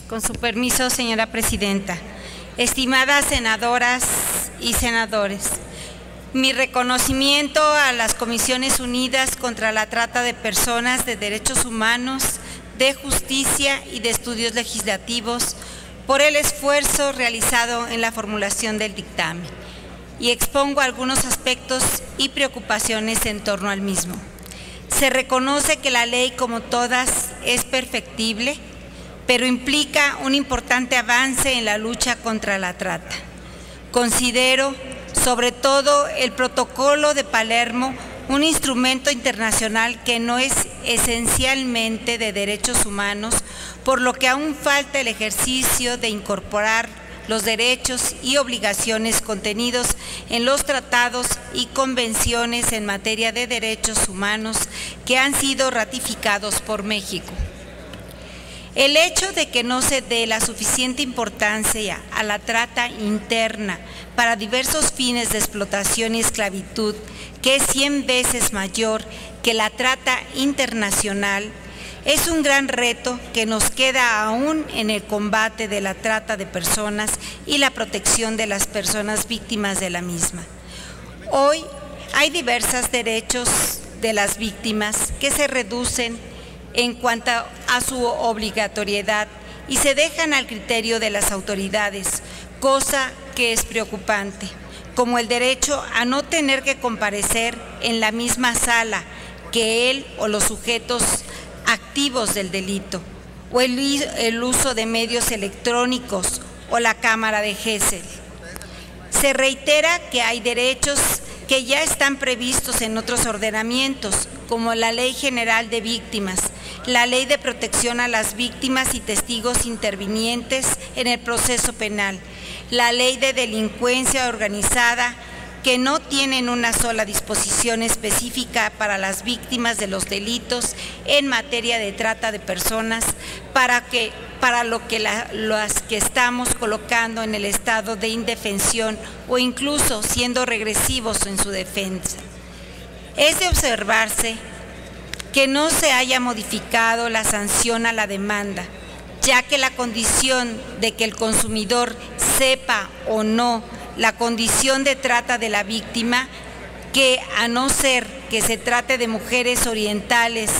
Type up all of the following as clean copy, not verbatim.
Con su permiso, señora presidenta. Estimadas senadoras y senadores, mi reconocimiento a las Comisiones Unidas contra la Trata de Personas, de Derechos Humanos, de Justicia y de Estudios Legislativos por el esfuerzo realizado en la formulación del dictamen, y expongo algunos aspectos y preocupaciones en torno al mismo. Se reconoce que la ley, como todas, es perfectible, pero implica un importante avance en la lucha contra la trata. Considero, sobre todo, el Protocolo de Palermo un instrumento internacional que no es esencialmente de derechos humanos, por lo que aún falta el ejercicio de incorporar los derechos y obligaciones contenidos en los tratados y convenciones en materia de derechos humanos que han sido ratificados por México. El hecho de que no se dé la suficiente importancia a la trata interna para diversos fines de explotación y esclavitud, que es 100 veces mayor que la trata internacional, es un gran reto que nos queda aún en el combate de la trata de personas y la protección de las personas víctimas de la misma. Hoy hay diversos derechos de las víctimas que se reducen en cuanto a su obligatoriedad y se dejan al criterio de las autoridades, cosa que es preocupante, como el derecho a no tener que comparecer en la misma sala que él o los sujetos activos del delito, o el uso de medios electrónicos o la cámara de Gesell. Se reitera que hay derechos que ya están previstos en otros ordenamientos, como la Ley General de Víctimas, la Ley de Protección a las Víctimas y Testigos Intervinientes en el Proceso Penal, la Ley de Delincuencia Organizada, que no tienen una sola disposición específica para las víctimas de los delitos en materia de trata de personas, para lo que las que estamos colocando en el estado de indefensión o incluso siendo regresivos en su defensa. Es de observarse que no se haya modificado la sanción a la demanda, ya que la condición de que el consumidor sepa o no la condición de trata de la víctima, que a no ser que se trate de mujeres orientales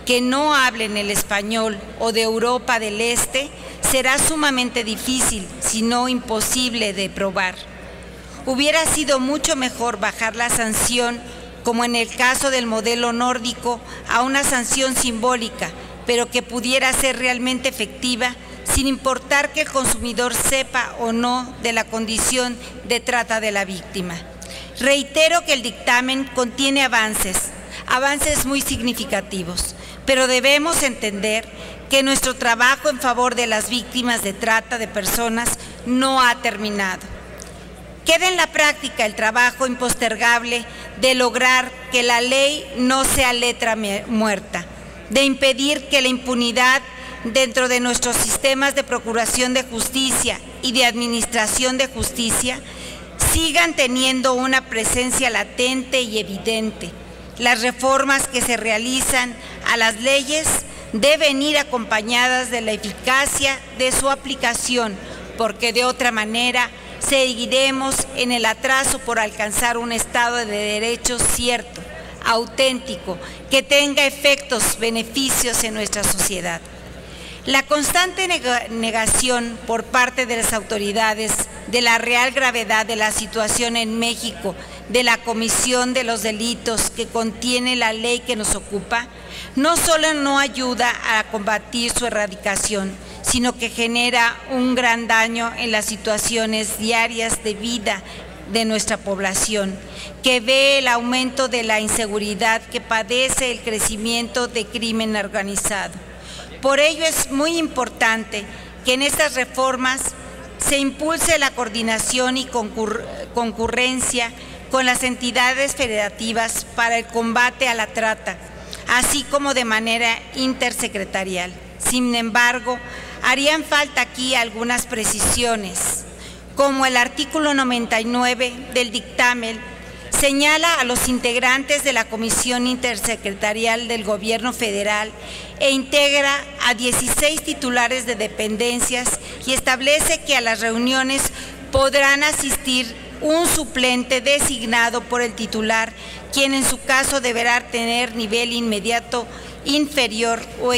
que no hablen el español o de Europa del Este, será sumamente difícil, si no imposible, de probar. Hubiera sido mucho mejor bajar la sanción, como en el caso del modelo nórdico, a una sanción simbólica, pero que pudiera ser realmente efectiva, sin importar que el consumidor sepa o no de la condición de trata de la víctima. Reitero que el dictamen contiene avances muy significativos, pero debemos entender que nuestro trabajo en favor de las víctimas de trata de personas no ha terminado. Queda en la práctica el trabajo impostergable de lograr que la ley no sea letra muerta, de impedir que la impunidad dentro de nuestros sistemas de procuración de justicia y de administración de justicia sigan teniendo una presencia latente y evidente. Las reformas que se realizan a las leyes deben ir acompañadas de la eficacia de su aplicación, porque de otra manera seguiremos en el atraso por alcanzar un estado de derecho cierto, auténtico, que tenga beneficios en nuestra sociedad. La constante negación por parte de las autoridades de la real gravedad de la situación en México, de la comisión de los delitos que contiene la ley que nos ocupa, no solo no ayuda a combatir su erradicación, sino que genera un gran daño en las situaciones diarias de vida de nuestra población, que ve el aumento de la inseguridad, que padece el crecimiento de crimen organizado. Por ello es muy importante que en estas reformas se impulse la coordinación y concurrencia con las entidades federativas para el combate a la trata, así como de manera intersecretarial. Sin embargo, harían falta aquí algunas precisiones, como el artículo 99 del dictamen, señala a los integrantes de la Comisión Intersecretarial del Gobierno Federal e integra a 16 titulares de dependencias y establece que a las reuniones podrán asistir un suplente designado por el titular, quien en su caso deberá tener nivel inmediato inferior o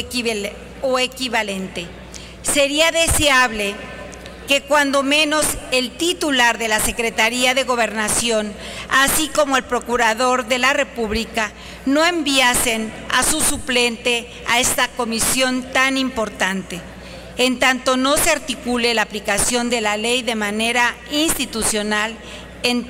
equivalente. Sería deseable que cuando menos el titular de la Secretaría de Gobernación, así como el Procurador de la República, no enviasen a su suplente a esta comisión tan importante, en tanto no se articule la aplicación de la ley de manera institucional en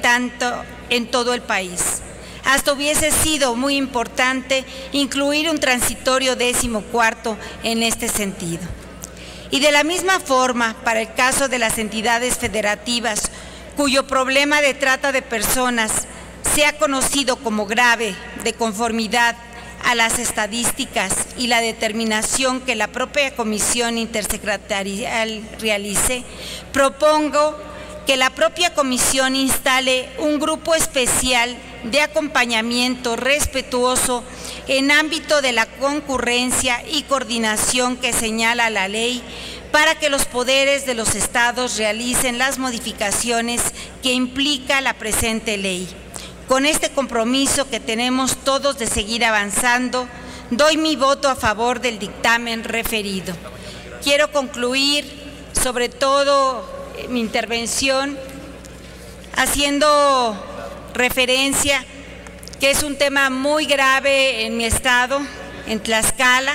todo el país. Hasta hubiese sido muy importante incluir un transitorio 14º en este sentido. Y de la misma forma, para el caso de las entidades federativas, cuyo problema de trata de personas sea conocido como grave de conformidad a las estadísticas y la determinación que la propia Comisión Intersecretarial realice, propongo que la propia Comisión instale un grupo especial de acompañamiento respetuoso en ámbito de la concurrencia y coordinación que señala la ley para que los poderes de los estados realicen las modificaciones que implica la presente ley. Con este compromiso que tenemos todos de seguir avanzando, doy mi voto a favor del dictamen referido. Quiero concluir, sobre todo, mi intervención haciendo referencia que es un tema muy grave en mi estado, en Tlaxcala,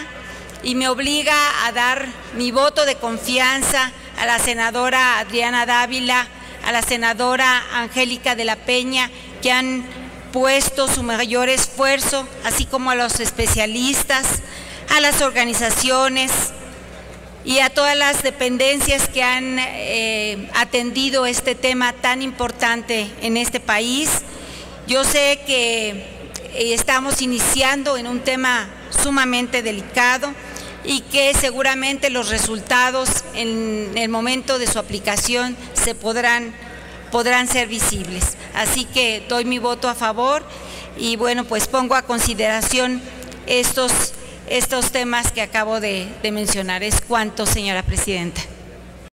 y me obliga a dar mi voto de confianza a la senadora Adriana Dávila, a la senadora Angélica de la Peña, que han puesto su mayor esfuerzo, así como a los especialistas, a las organizaciones y a todas las dependencias que han atendido este tema tan importante en este país. Yo sé que estamos iniciando en un tema sumamente delicado y que seguramente los resultados en el momento de su aplicación podrán ser visibles. Así que doy mi voto a favor y bueno, pues pongo a consideración estos temas que acabo de mencionar. Es cuanto, señora presidenta.